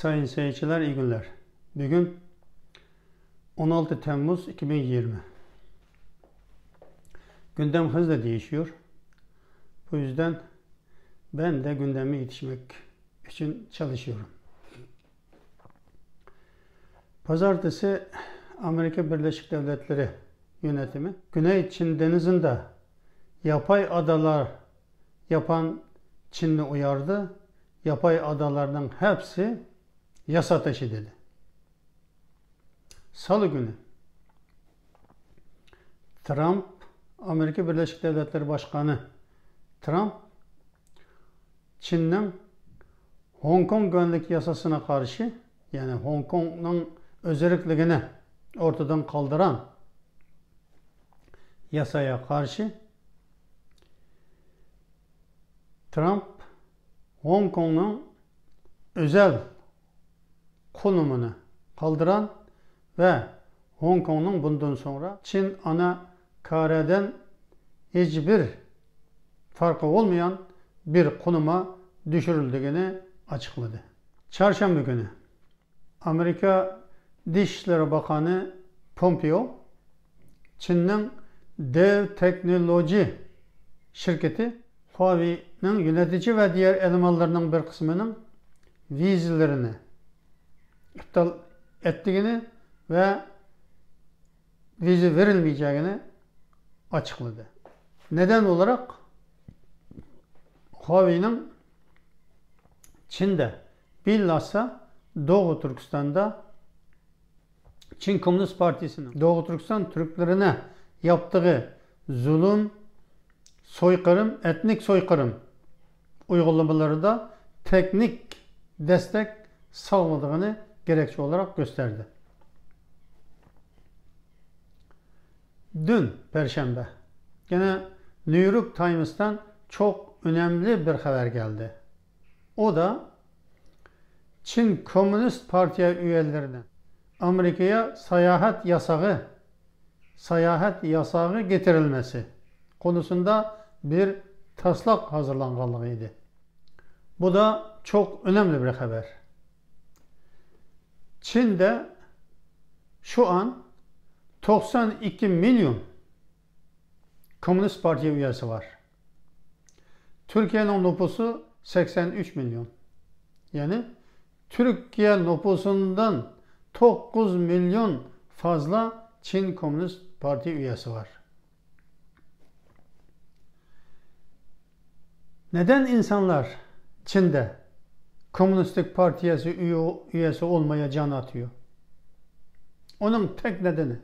Sayın seyirciler, iyi günler. Bugün 16 Temmuz 2020. Gündem hızla değişiyor. Bu yüzden ben de gündeme yetişmek için çalışıyorum. Pazartesi Amerika Birleşik Devletleri yönetimi Güney Çin Denizi'nde yapay adalar yapan Çin'i uyardı. Yapay adalarının hepsi yasa dışı dedi. Salı günü Trump, Amerika Birleşik Devletleri Başkanı Trump, Çin'in Hong Kong güvenlik yasasına karşı, yani Hong Kong'un özerkliğini ortadan kaldıran yasaya karşı Trump, Hong Kong'un özel konumunu kaldıran ve Hong Kong'un bundan sonra Çin ana kareden hiçbir farkı olmayan bir konuma düşürüldüğünü açıkladı. Çarşamba günü Amerika Dışişleri Bakanı Pompeo, Çin'in dev teknoloji şirketi Huawei'nin yönetici ve diğer elemanlarının bir kısmının vizelerini iptal ettiğini ve vize verilmeyeceğini açıkladı. Neden olarak Huawei'nin Çin'de bilhassa Doğu Türkistan'da Çin Komünist Partisi'nin Doğu Türkistan Türklerine yaptığı zulüm, soykırım, etnik soykırım uygulamaları da teknik destek sağladığını gerekçe olarak gösterdi. Dün Perşembe gene New York Times'tan çok önemli bir haber geldi. O da Çin Komünist Parti'ye üyelerine Amerika'ya seyahat yasağı getirilmesi konusunda bir taslak hazırlanmalıydı. Bu da çok önemli bir haber. Çin'de şu an 92 milyon Komünist Parti üyesi var. Türkiye'nin nüfusu 83 milyon. Yani Türkiye nüfusundan 9 milyon fazla Çin Komünist Parti üyesi var. Neden insanlar Çin'de Komünistik Parti'ye üyesi olmaya can atıyor? Onun tek nedeni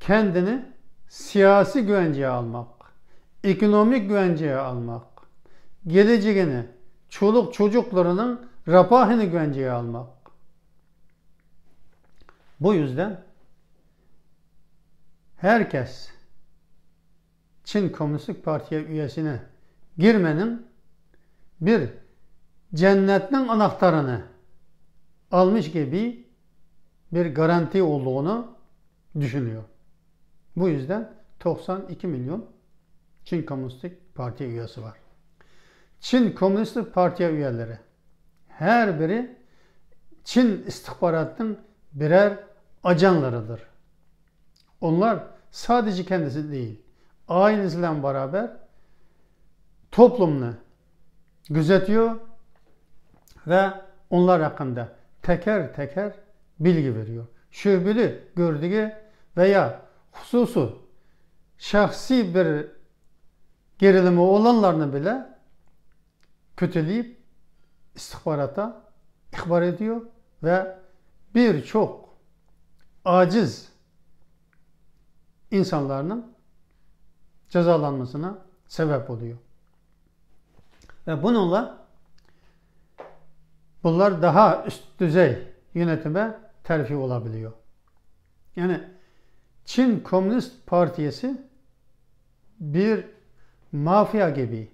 kendini siyasi güvenceye almak, ekonomik güvenceye almak, geleceğini, çoluk çocuklarının refahını güvenceye almak. Bu yüzden herkes Çin Komünist Parti'ye üyesine girmenin bir cennetin anahtarını almış gibi bir garanti olduğunu düşünüyor. Bu yüzden 92 milyon Çin Komünist Parti üyesi var. Çin Komünist Parti üyeleri her biri Çin istihbaratının birer ajanlarıdır. Onlar sadece kendisi değil, ailesiyle beraber toplumunu gözetiyor ve onlar hakkında teker teker bilgi veriyor. Şüpheli gördüğü veya hususu şahsi bir gerilimi olanlarını bile kötüleyip istihbarata ihbar ediyor ve birçok aciz insanların cezalanmasına sebep oluyor. Ve bununla bunlar daha üst düzey yönetime terfi olabiliyor. Yani Çin Komünist Partisi bir mafya gibi,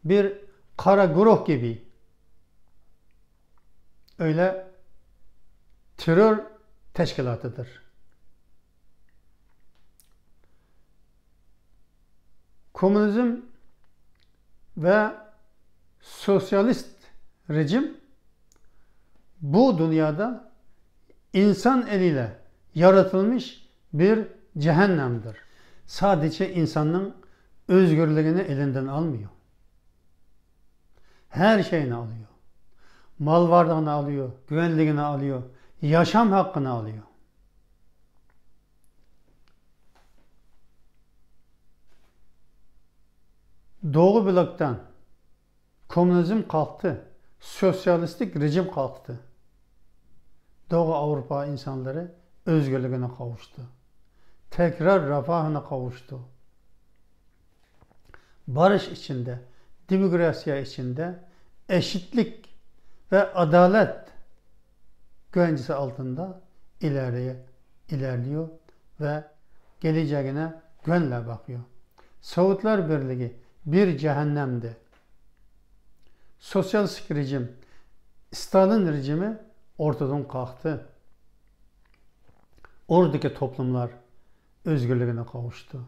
bir kara güruh gibi öyle terör teşkilatıdır. Komünizm ve sosyalist rejim bu dünyada insan eliyle yaratılmış bir cehennemdir. Sadece insanın özgürlüğünü elinden almıyor. Her şeyini alıyor. Mal varlığını alıyor, güvenliğini alıyor, yaşam hakkını alıyor. Doğu bloktan komünizm kalktı, sosyalistik rejim kalktı. Doğu Avrupa insanları özgürlüğüne kavuştu. Tekrar refahına kavuştu. Barış içinde, demokrasiya içinde, eşitlik ve adalet güvencesi altında ilerliyor ve geleceğine güvenle bakıyor. Sovyetler Birliği bir cehennemdi. Sosyalist rejim, Stalin rejimi ortadan kalktı. Oradaki toplumlar özgürlüğüne kavuştu.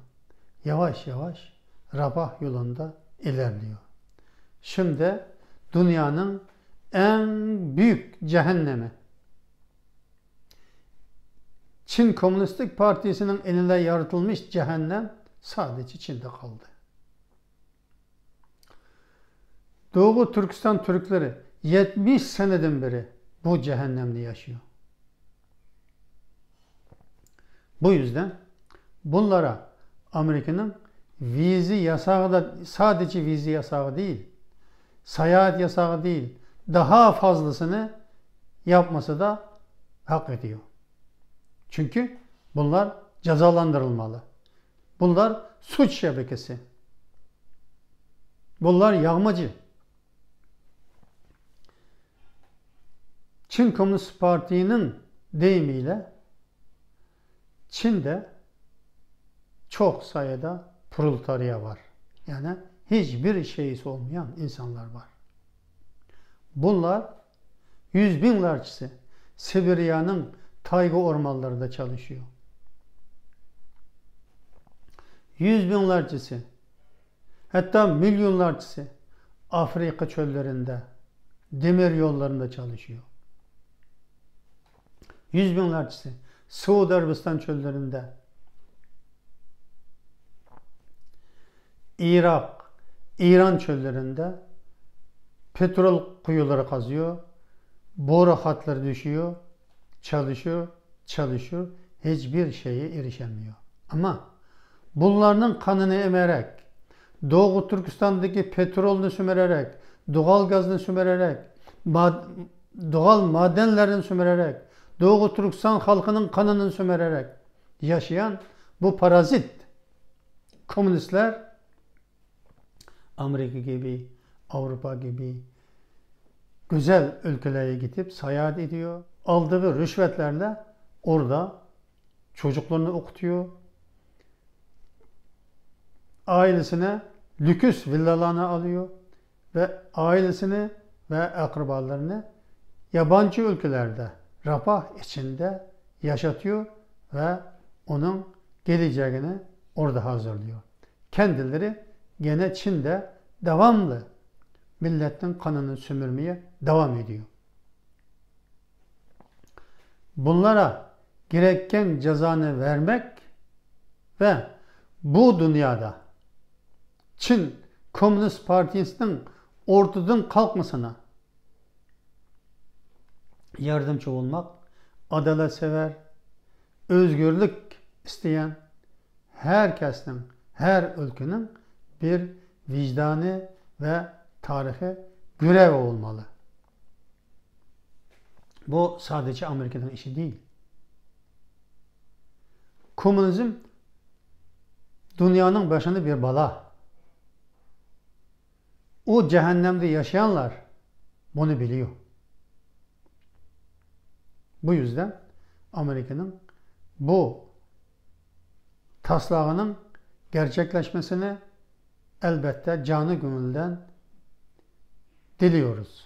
Yavaş yavaş refah yolunda ilerliyor. Şimdi dünyanın en büyük cehennemi, Çin Komünist Partisi'nin elinde yaratılmış cehennem sadece Çin'de kaldı. Doğu Türkistan Türkleri 70 seneden beri bu cehennemde yaşıyor. Bu yüzden bunlara Amerika'nın vize yasağı da sadece vize yasağı değil, seyahat yasağı değil, daha fazlasını yapması da hak ediyor. Çünkü bunlar cezalandırılmalı. Bunlar suç şebekesi. Bunlar yağmacı. Çin Komünist Parti'nin deyimiyle Çin'de çok sayıda proletarya var. Yani hiçbir şeysi olmayan insanlar var. Bunlar yüz binlercesi Sibirya'nın tayga ormanlarında çalışıyor. Yüz binlercesi, hatta milyonlarcası Afrika çöllerinde, demir yollarında çalışıyor. Yüz binlercesi Suudi Arabistan çöllerinde, Irak, İran çöllerinde petrol kuyuları kazıyor, boru hatları düşüyor, çalışıyor, hiçbir şeye erişemiyor. Ama bunların kanını emerek, Doğu Türkistan'daki petrolünü sömürerek, doğal gazını sömürerek, doğal madenlerini sömürerek, Doğu Türkistan halkının kanını sömürerek yaşayan bu parazit komünistler Amerika gibi, Avrupa gibi güzel ülkelere gidip seyahat ediyor. Aldığı rüşvetlerle orada çocuklarını okutuyor. Ailesine lüks villalarını alıyor ve ailesini ve akrabalarını yabancı ülkelerde refah içinde yaşatıyor ve onun geleceğini orada hazırlıyor. Kendileri gene Çin'de devamlı milletin kanını sömürmeye devam ediyor. Bunlara gereken cezanı vermek ve bu dünyada Çin Komünist Partisi'nin ortadan kalkmasına yardımcı olmak, adalet sever, özgürlük isteyen herkesin, her ülkenin bir vicdanı ve tarihi görev olmalı. Bu sadece Amerika'nın işi değil. Komünizm dünyanın başında bir bela. O cehennemde yaşayanlar bunu biliyor. Bu yüzden Amerika'nın bu taslağının gerçekleşmesini elbette canı gönülden diliyoruz.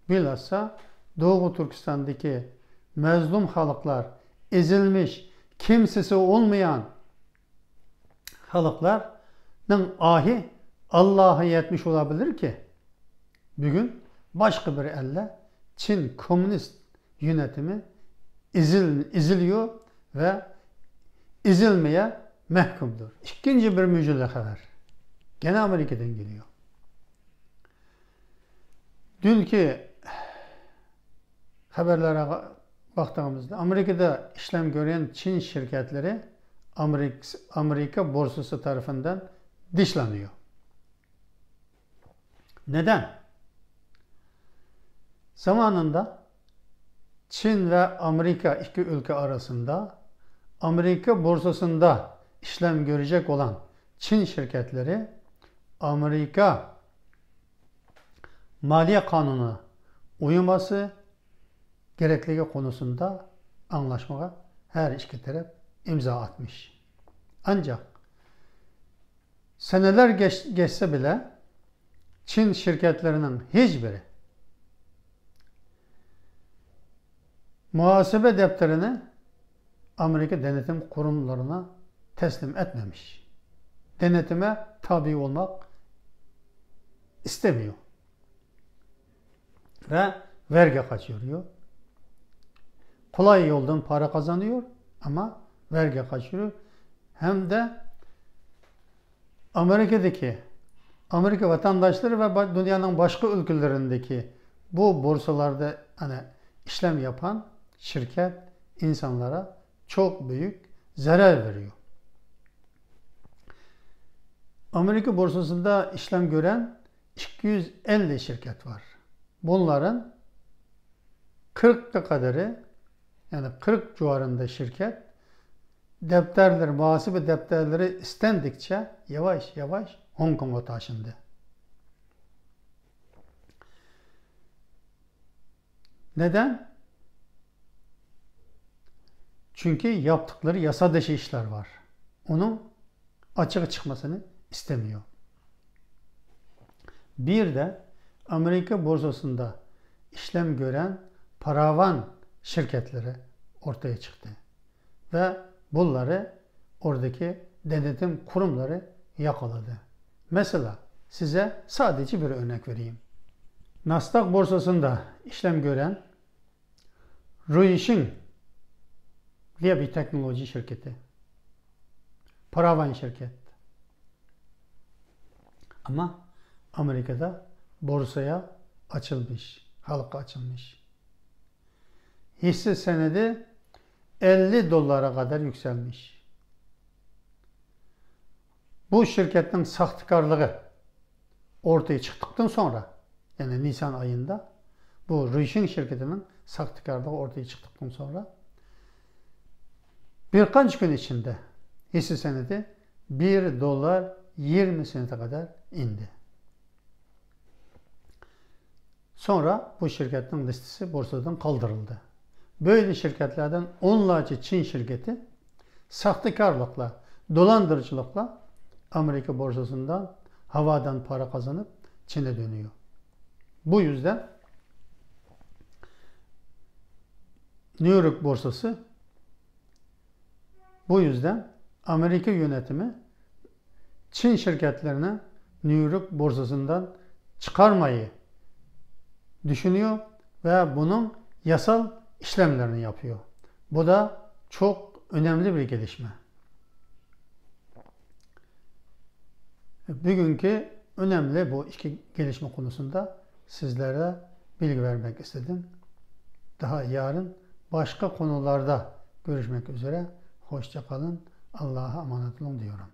Bilhassa Doğu Türkistan'daki mezlum halklar, ezilmiş, kimsesi olmayan halkların ahi Allah'a yetmiş olabilir ki bugün başka bir elle Çin komünist yönetimi iziliyor ve izilmeye mahkumdur. İkinci bir müjdeli haber. Gene Amerika'dan geliyor. Dünkü haberlere baktığımızda Amerika'da işlem gören Çin şirketleri Amerika borsası tarafından dışlanıyor. Neden? Zamanında Çin ve Amerika iki ülke arasında Amerika borsasında işlem görecek olan Çin şirketleri Amerika Maliye Kanunu'na uyması gerekliliği konusunda anlaşmaya her iki taraf imza atmış. Ancak seneler geçse bile Çin şirketlerinin hiçbiri muhasebe defterini Amerika denetim kurumlarına teslim etmemiş. Denetime tabi olmak istemiyor. Ve vergi kaçırıyor. Kolay yoldan para kazanıyor ama vergi kaçırıyor. Hem de Amerika vatandaşları ve dünyanın başka ülkelerindeki bu borsalarda işlem yapan şirket insanlara çok büyük zarar veriyor. Amerika borsasında işlem gören 250 şirket var. Bunların 40 kadarı, yani 40 civarında şirket defterleri, muhasebe defterleri istendikçe yavaş yavaş Hong Kong'a taşındı. Neden? Çünkü yaptıkları yasa dışı işler var. Onun açığa çıkmasını istemiyor. Bir de Amerika borsasında işlem gören paravan şirketleri ortaya çıktı. Ve bunları oradaki denetim kurumları yakaladı. Mesela size sadece bir örnek vereyim. Nasdaq borsasında işlem gören Ruixin diye bir teknoloji şirketi. Paravan şirket. Ama Amerika'da borsaya açılmış, halka açılmış. Hisse senedi 50 dolara kadar yükselmiş. Bu şirketin sahtekarlığı ortaya çıktıktan sonra, yani Nisan ayında bu Ruixin şirketinin sahtekarlığı ortaya çıktıktan sonra birkaç gün içinde hisse senedi 1 dolar 20 sente kadar indi. Sonra bu şirketin listesi borsadan kaldırıldı. Böyle şirketlerden onlarca Çin şirketi sahtekarlıkla, dolandırıcılıkla Amerika borsasından havadan para kazanıp Çin'e dönüyor. Bu yüzden New York borsası, bu yüzden Amerika yönetimi Çin şirketlerini New York borsasından çıkarmayı düşünüyor ve bunun yasal işlemlerini yapıyor. Bu da çok önemli bir gelişme. Bugünkü önemli bu iki gelişme konusunda sizlere bilgi vermek istedim. Daha yarın başka konularda görüşmek üzere. Hoşça kalın. Allah'a emanet olun diyorum.